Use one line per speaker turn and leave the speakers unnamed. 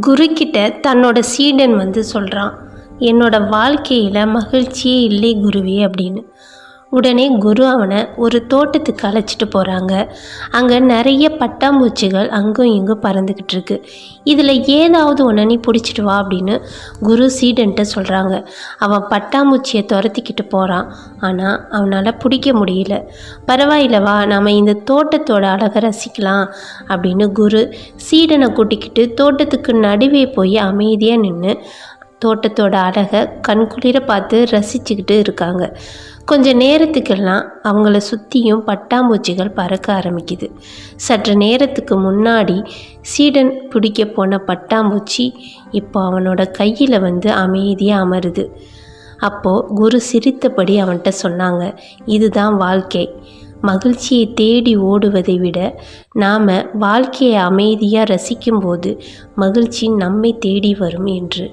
குருக்கிட்ட தன்னோட சீடன் சொல்கிறான், என்னோட வாழ்க்கையில் மகிழ்ச்சியே இல்லை குருவே அப்படின்னு. உடனே குரு அவனை ஒரு தோட்டத்துக்கு அழைச்சிட்டு போகிறாங்க. அங்கே நிறைய பட்டாம்பூச்சிகள் அங்கும் இங்கும் பறந்துக்கிட்டு இருக்கு. இதில் ஏதாவது ஒன்று நீ பிடிச்சிட்டு வா அப்படின்னு குரு சீடன்ட்ட சொல்கிறாங்க. அவன் பட்டாம்பூச்சியை துரத்திக்கிட்டு போகிறான். ஆனால் அவனால் பிடிக்க முடியல. பரவாயில்ல வா, நாம் இந்த தோட்டத்தோட அழகை ரசிக்கலாம் அப்படின்னு குரு சீடனை கூட்டிக்கிட்டு தோட்டத்துக்கு நடுவே போய் அமைதியாக நின்று தோட்டத்தோட அழகை கண்குளிர பார்த்து ரசிச்சுக்கிட்டு இருக்காங்க. கொஞ்ச நேரத்துக்கெல்லாம் அவங்கள சுற்றியும் பட்டாம்பூச்சிகள் பறக்க ஆரம்பிக்குது. சற்று நேரத்துக்கு முன்னாடி சீடன் பிடிக்க போன பட்டாம்பூச்சி இப்போ அவனோட கையில் அமைதியாக அமருது. அப்போது குரு சிரித்தபடி அவன்கிட்ட சொன்னாங்க, இதுதான் வாழ்க்கை. மகிழ்ச்சியை தேடி ஓடுவதை விட நாம் வாழ்க்கையை அமைதியாக ரசிக்கும்போது மகிழ்ச்சி நம்மை தேடி வரும் என்று.